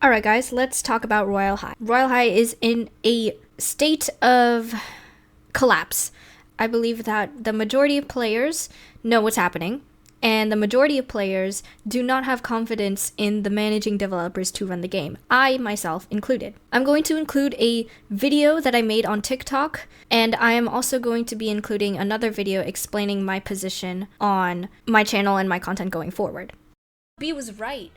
Alright guys, let's talk about Royale High. Royale High is in a state of collapse. I believe that the majority of players know what's happening, and the majority of players do not have confidence in the managing developers to run the game. I, myself, included. I'm going to include a video that I made on TikTok, and I am also going to be including another video explaining my position on my channel and my content going forward. B was right.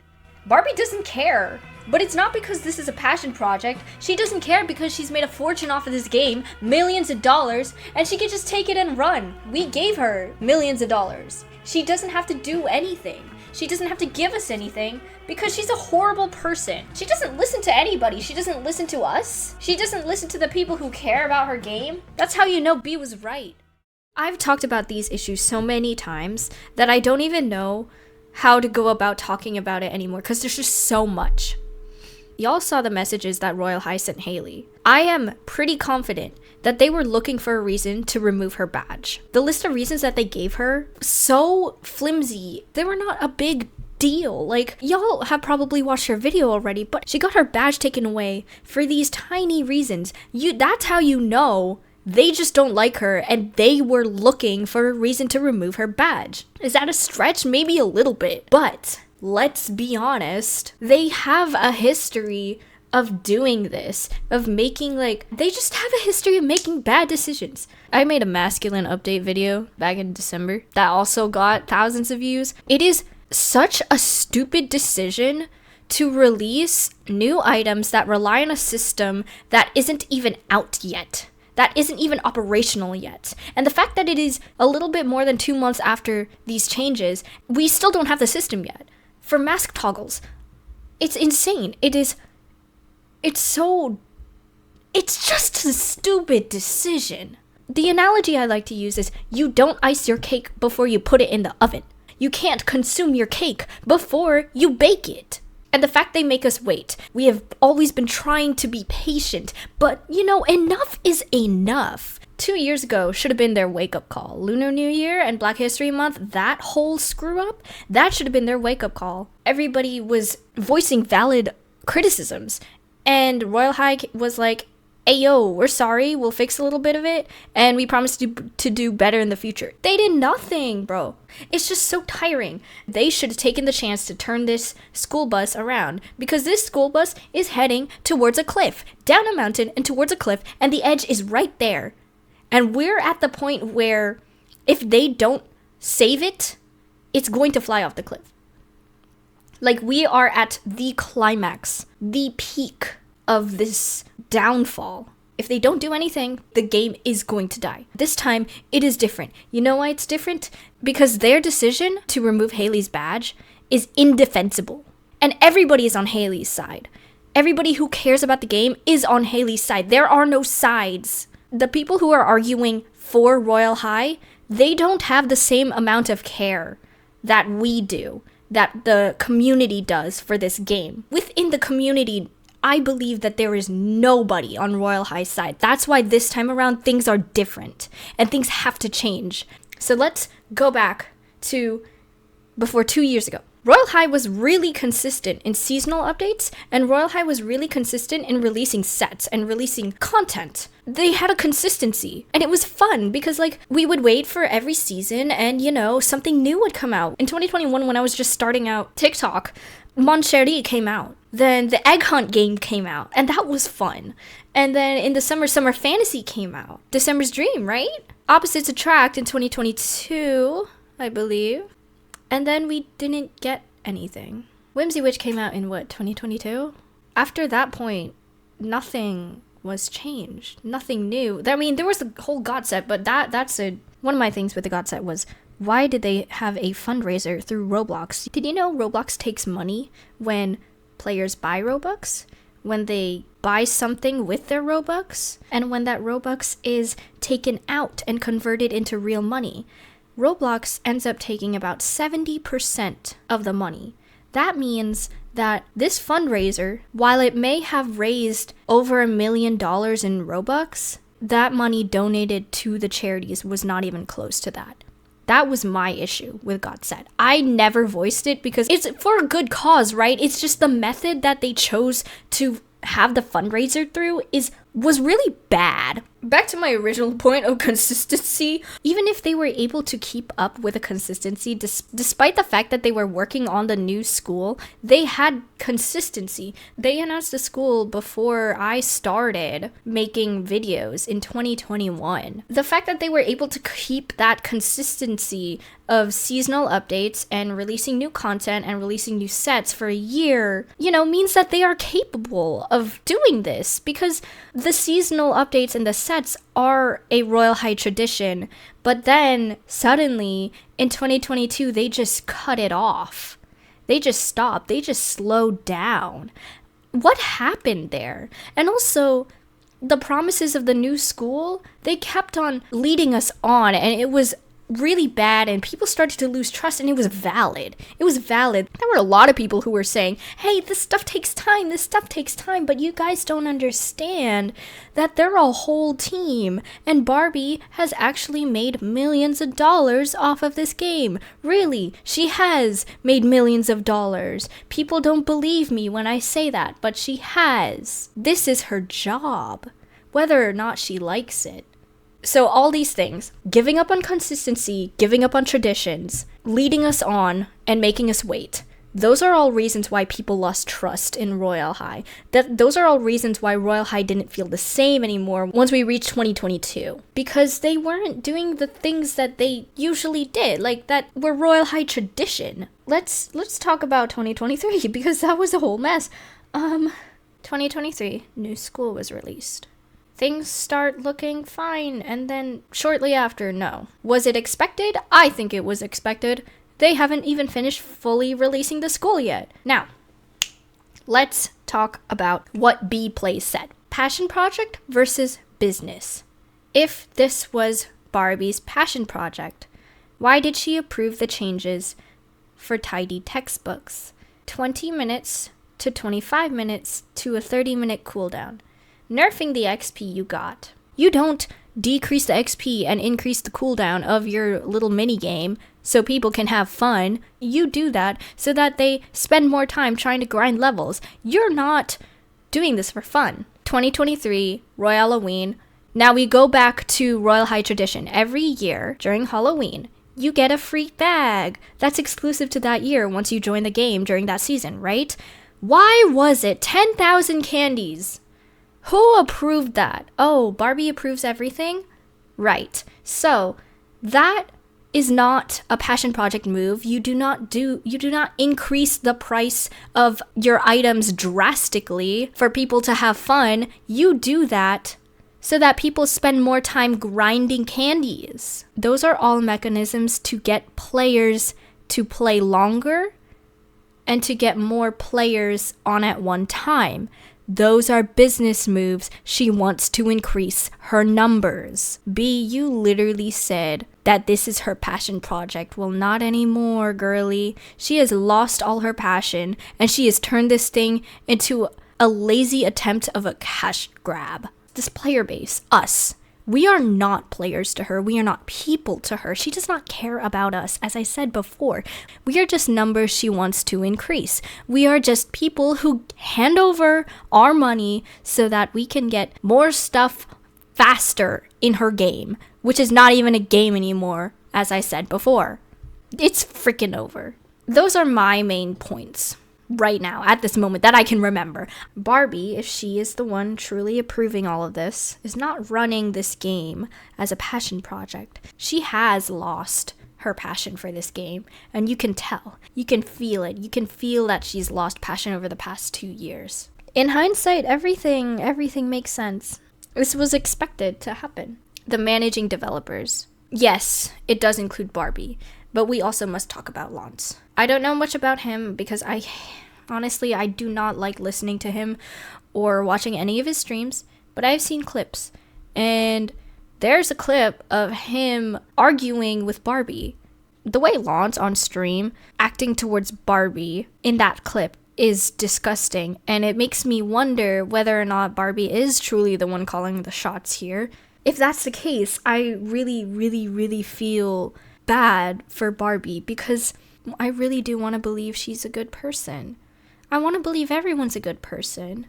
Barbie doesn't care. But it's not because this is a passion project. She doesn't care because she's made a fortune off of this game, millions of dollars, and she can just take it and run. We gave her millions of dollars. She doesn't have to do anything. She doesn't have to give us anything because she's a horrible person. She doesn't listen to anybody. She doesn't listen to us. She doesn't listen to the people who care about her game. That's how you know B was right. I've talked about these issues so many times that I don't even know how to go about talking about it anymore because there's just so much. Y'all saw the messages that Royale High sent Haley. I am pretty confident that they were looking for a reason to remove her badge. The list of reasons that they gave her, so flimsy. They were not a big deal. Like, y'all have probably watched her video already, but she got her badge taken away for these tiny reasons. That's how you know they just don't like her and they were looking for a reason to remove her badge. Is that a stretch? Maybe a little bit, but let's be honest, they have a history of doing this, of making they just have a history of making bad decisions. I made a masculine update video back in December that also got thousands of views. It is such a stupid decision to release new items that rely on a system that isn't even out yet, that isn't even operational yet. And the fact that it is a little bit more than 2 months after these changes, we still don't have the system yet. For mask toggles, it's insane. It's just a stupid decision. The analogy I like to use is you don't ice your cake before you put it in the oven. You can't consume your cake before you bake it. And the fact they make us wait, we have always been trying to be patient, but enough is enough. 2 years ago should have been their wake-up call. Lunar New Year and Black History Month, that whole screw-up, that should have been their wake-up call. Everybody was voicing valid criticisms, and Royale High was like, hey yo, we're sorry, we'll fix a little bit of it, and we promise to do better in the future. They did nothing, bro. It's just so tiring. They should have taken the chance to turn this school bus around, because this school bus is heading towards a cliff, down a mountain and towards a cliff, and the edge is right there. And we're at the point where if they don't save it, it's going to fly off the cliff. Like, we are at the climax, the peak of this downfall. If they don't do anything, the game is going to die. This time, it is different. You know why it's different? Because their decision to remove Haley's badge is indefensible. And everybody is on Haley's side. Everybody who cares about the game is on Haley's side. There are no sides. The people who are arguing for Royale High, they don't have the same amount of care that we do, that the community does for this game. Within the community, I believe that there is nobody on Royale High's side. That's why this time around things are different and things have to change. So let's go back to before 2 years ago. Royale High was really consistent in seasonal updates, and Royale High was really consistent in releasing sets and releasing content. They had a consistency, and it was fun because we would wait for every season and something new would come out. In 2021, when I was just starting out TikTok, Mon Chéri came out. Then the Egg Hunt game came out, and that was fun. And then in the Summer Fantasy came out. December's Dream, right? Opposites Attract in 2022, I believe. And then we didn't get anything. Whimsy Witch came out in 2022? After that point, nothing was changed. Nothing new. I mean, there was the whole God set, but one of my things with the God set was, why did they have a fundraiser through Roblox? Did you know Roblox takes money when players buy Robux? When they buy something with their Robux? And when that Robux is taken out and converted into real money? Roblox ends up taking about 70% of the money. That means that this fundraiser, while it may have raised over $1 million in Robux, that money donated to the charities was not even close to that. That was my issue with God Said. I never voiced it because it's for a good cause, right? It's just the method that they chose to have the fundraiser through was really bad. Back to my original point of consistency, even if they were able to keep up with the consistency, despite the fact that they were working on the new school, they had consistency. They announced the school before I started making videos in 2021. The fact that they were able to keep that consistency of seasonal updates and releasing new content and releasing new sets for a year, means that they are capable of doing this, because the seasonal updates and the sets are a Royale High tradition, but then suddenly in 2022 they just cut it off. They just stopped. They just slowed down. What happened there? And also, the promises of the new school, they kept on leading us on, and it was really bad, and people started to lose trust, and it was valid. There were a lot of people who were saying, hey, this stuff takes time, but you guys don't understand that they're a whole team, and Barbie has actually made millions of dollars off of this game. Really, she has made millions of dollars. People don't believe me when I say that, but she has. This is her job, whether or not she likes it. So all these things, giving up on consistency, giving up on traditions, leading us on, and making us wait. Those are all reasons why people lost trust in Royale High. Those are all reasons why Royale High didn't feel the same anymore once we reached 2022. Because they weren't doing the things that they usually did, like that were Royale High tradition. Let's talk about 2023, because that was a whole mess. 2023, new school was released. Things start looking fine, and then shortly after, no. Was it expected? I think it was expected. They haven't even finished fully releasing the school yet. Now, let's talk about what B Plays said. Passion project versus business. If this was Barbie's passion project, why did she approve the changes for tidy textbooks? 20 minutes to 25 minutes to a 30-minute cooldown. Nerfing the XP you got. You don't decrease the XP and increase the cooldown of your little mini game so people can have fun. You do that so that they spend more time trying to grind levels. You're not doing this for fun. 2023, Royale Halloween. Now we go back to Royale High tradition. Every year during Halloween, you get a free bag. That's exclusive to that year once you join the game during that season, right? Why was it 10,000 candies? Who approved that? Oh, Barbie approves everything? Right. So, that is not a passion project move. You do not increase the price of your items drastically for people to have fun. You do that so that people spend more time grinding candies. Those are all mechanisms to get players to play longer and to get more players on at one time. Those are business moves. She wants to increase her numbers. B, you literally said that this is her passion project. Well, not anymore, girly. She has lost all her passion, and she has turned this thing into a lazy attempt of a cash grab. This player base, us, we are not players to her. We are not people to her. She does not care about us, as I said before. We are just numbers she wants to increase. We are just people who hand over our money so that we can get more stuff faster in her game, which is not even a game anymore, as I said before. It's freaking over. Those are my main points right now, at this moment, that I can remember. Barbie, if she is the one truly approving all of this, is not running this game as a passion project. She has lost her passion for this game, and you can tell. You can feel it. You can feel that she's lost passion over the past 2 years. In hindsight, everything makes sense. This was expected to happen. The managing developers. Yes, it does include Barbie, but we also must talk about Lance. I don't know much about him because I do not like listening to him or watching any of his streams, but I've seen clips, and there's a clip of him arguing with Barbie. The way Lance on stream acting towards Barbie in that clip is disgusting, and it makes me wonder whether or not Barbie is truly the one calling the shots here. If that's the case, I really, really, really feel bad for Barbie because I really do want to believe she's a good person. I want to believe everyone's a good person.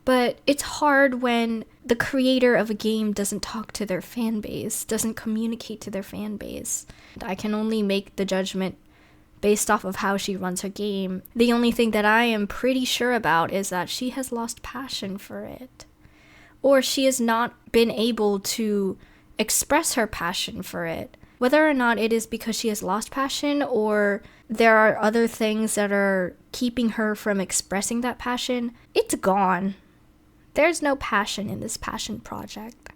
But it's hard when the creator of a game doesn't talk to their fan base, doesn't communicate to their fan base. I can only make the judgment based off of how she runs her game. The only thing that I am pretty sure about is that she has lost passion for it. Or she has not been able to express her passion for it. Whether or not it is because she has lost passion or there are other things that are keeping her from expressing that passion, it's gone. There's no passion in this passion project.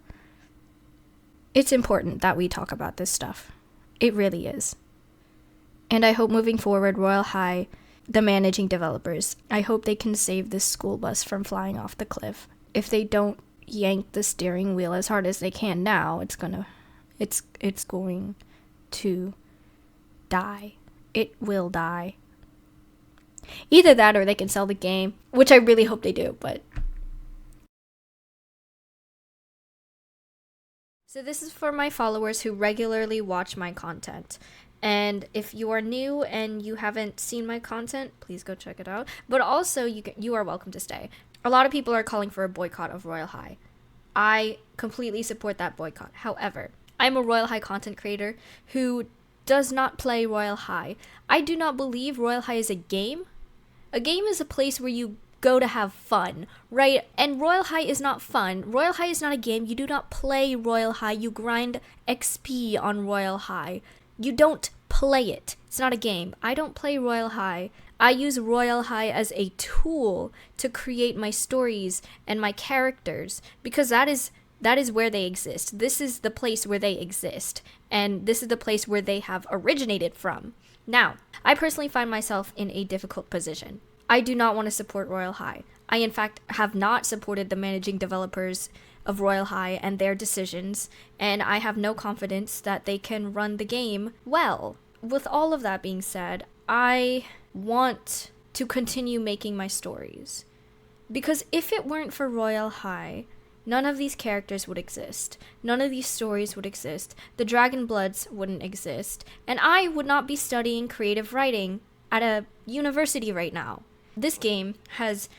It's important that we talk about this stuff. It really is. And I hope moving forward, Royale High, the managing developers, I hope they can save this school bus from flying off the cliff. If they don't yank the steering wheel as hard as they can now, it's going to die. It will die. Either that or they can sell the game, which I really hope they do, but... So this is for my followers who regularly watch my content. And if you are new and you haven't seen my content, please go check it out. But also, you are welcome to stay. A lot of people are calling for a boycott of Royale High. I completely support that boycott. However, I'm a Royale High content creator who does not play Royale High. I do not believe Royale High is a game. A game is a place where you go to have fun, right? And Royale High is not fun. Royale High is not a game. You do not play Royale High. You grind XP on Royale High. You don't play it. It's not a game. I don't play Royale High. I use Royale High as a tool to create my stories and my characters because that is where they exist. This is the place where they exist. And this is the place where they have originated from. Now, I personally find myself in a difficult position. I do not want to support Royale High. I, in fact, have not supported the managing developers of Royale High and their decisions, and I have no confidence that they can run the game well. With all of that being said, I want to continue making my stories. Because if it weren't for Royale High, none of these characters would exist. None of these stories would exist. The Dragon Bloods wouldn't exist. And I would not be studying creative writing at a university right now. This game has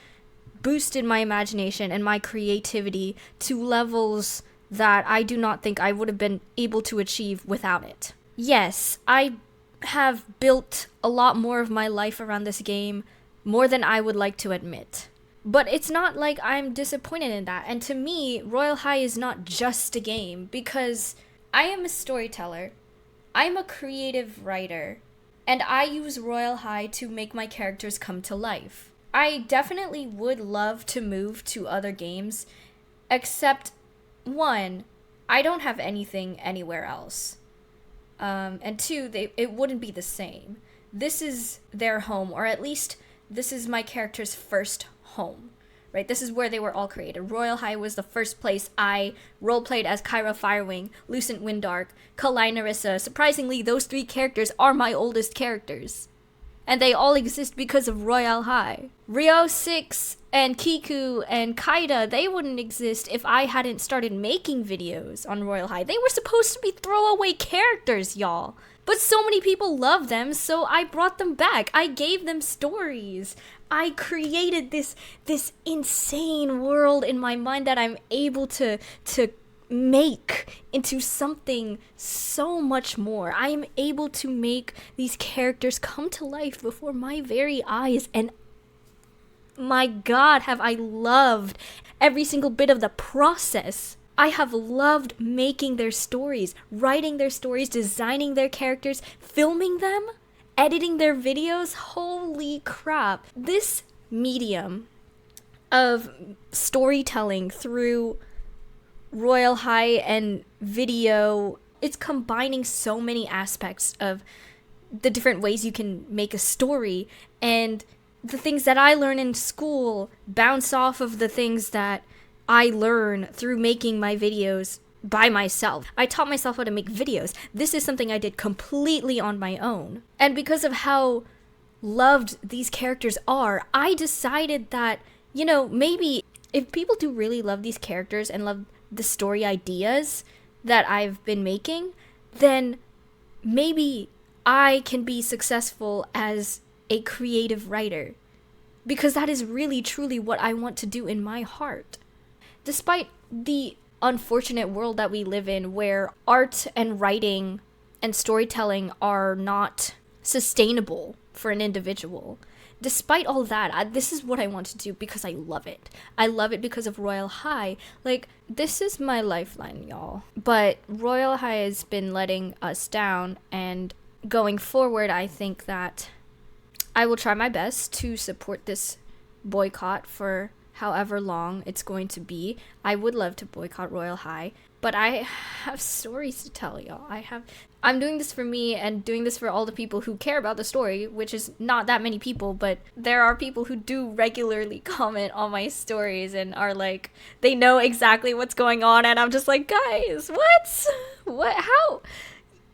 boosted my imagination and my creativity to levels that I do not think I would have been able to achieve without it. Yes, I have built a lot more of my life around this game, more than I would like to admit. But it's not like I'm disappointed in that. And to me, Royale High is not just a game because I am a storyteller, I'm a creative writer, and I use Royale High to make my characters come to life. I definitely would love to move to other games, except, one, I don't have anything anywhere else. And two, it wouldn't be the same. This is their home, or at least this is my character's first home, right? This is where they were all created. Royale High was the first place I roleplayed as Kyra Firewing, Lucent Windark, Kalai Narissa. Surprisingly, those three characters are my oldest characters. And they all exist because of Royale High. Ryo 6 and Kiku and Kaida, they wouldn't exist if I hadn't started making videos on Royale High. They were supposed to be throwaway characters, y'all. But so many people love them, so I brought them back. I gave them stories. I created this insane world in my mind that I'm able to make into something so much more. I am able to make these characters come to life before my very eyes, and my God, have I loved every single bit of the process. I have loved making their stories, writing their stories, designing their characters, filming them, editing their videos. Holy crap. This medium of storytelling through Royale High and video, it's combining so many aspects of the different ways you can make a story, and the things that I learn in school bounce off of the things that I learn through making my videos by myself. I taught myself how to make videos. This is something I did completely on my own. And because of how loved these characters are, I decided that, maybe if people do really love these characters and love the story ideas that I've been making, then maybe I can be successful as a creative writer, because that is really truly what I want to do in my heart. Despite the unfortunate world that we live in, where art and writing and storytelling are not sustainable for an individual, despite all that, this is what I want to do because I love it. I love it because of Royale High. Like, this is my lifeline, y'all. But Royale High has been letting us down, and going forward, I think that I will try my best to support this boycott for however long it's going to be. I would love to boycott Royale High, but I have stories to tell, y'all. I'm doing this for me and doing this for all the people who care about the story, which is not that many people, but there are people who do regularly comment on my stories and are like, they know exactly what's going on, and I'm just like, guys, what, how,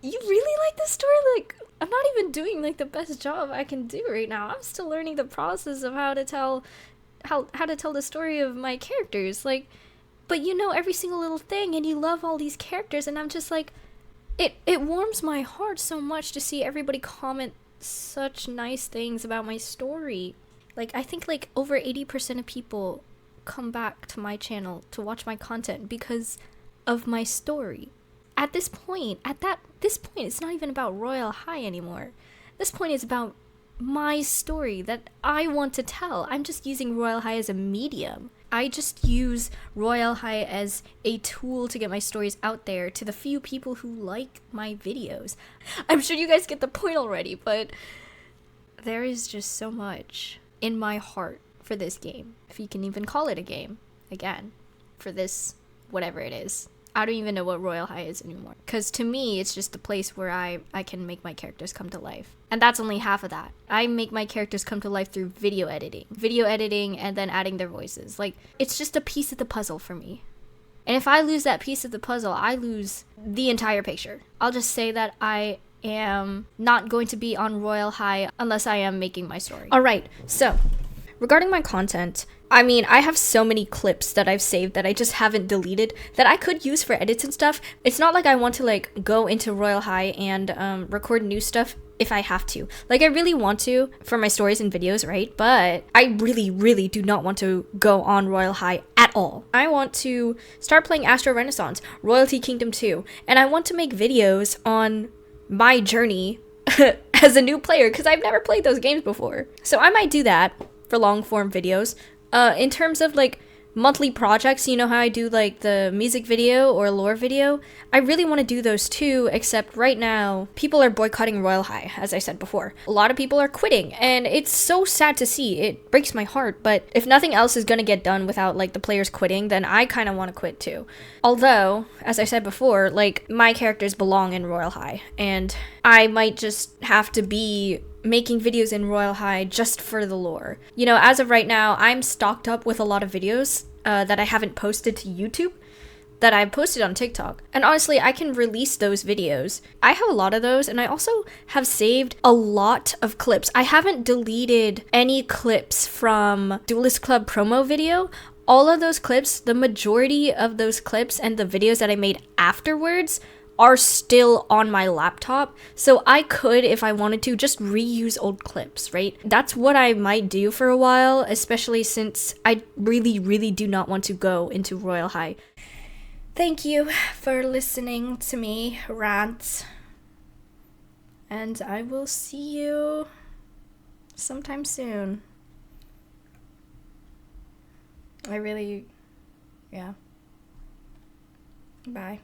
you really like this story? Like, I'm not even doing like the best job I can do right now. I'm still learning the process of how to tell the story of my characters. Like, but you know every single little thing, and you love all these characters, and I'm just like, it warms my heart so much to see everybody comment such nice things about my story. Like, I think like over 80% of people come back to my channel to watch my content because of my story. At this point, it's not even about Royale High anymore. This point is about my story that I want to tell. I'm just using Royale High as a medium. I just use Royale High as a tool to get my stories out there to the few people who like my videos. I'm sure you guys get the point already, but there is just so much in my heart for this game, if you can even call it a game, again, for this, whatever it is. I don't even know what Royale High is anymore. Because to me, it's just a place where I can make my characters come to life. And that's only half of that. I make my characters come to life through video editing, and then adding their voices. Like, it's just a piece of the puzzle for me. And if I lose that piece of the puzzle, I lose the entire picture. I'll just say that I am not going to be on Royale High unless I am making my story. Alright, so regarding my content, I mean, I have so many clips that I've saved that I just haven't deleted that I could use for edits and stuff. It's not like I want to like go into Royale High and record new stuff if I have to. Like, I really want to for my stories and videos, right? But I really, really do not want to go on Royale High at all. I want to start playing Astro Renaissance, Royalty Kingdom 2, and I want to make videos on my journey as a new player because I've never played those games before. So I might do that for long form videos. In terms of like monthly projects, you know how I do like the music video or lore video? I really want to do those too, except right now people are boycotting Royale High, as I said before. A lot of people are quitting, and it's so sad to see. It breaks my heart, but if nothing else is gonna get done without like the players quitting, then I kind of want to quit too. Although, as I said before, like my characters belong in Royale High, and I might just have to be making videos in Royale High just for the lore. You know, as of right now, I'm stocked up with a lot of videos that I haven't posted to YouTube, that I've posted on TikTok. And honestly, I can release those videos. I have a lot of those, and I also have saved a lot of clips. I haven't deleted any clips from Duelist Club promo video. All of those clips, the majority of those clips and the videos that I made afterwards are still on my laptop, so I could, if I wanted to, just reuse old clips, right? That's what I might do for a while, especially since I really, really do not want to go into Royale High. Thank you for listening to me rant, and I will see you sometime soon. Yeah. Bye.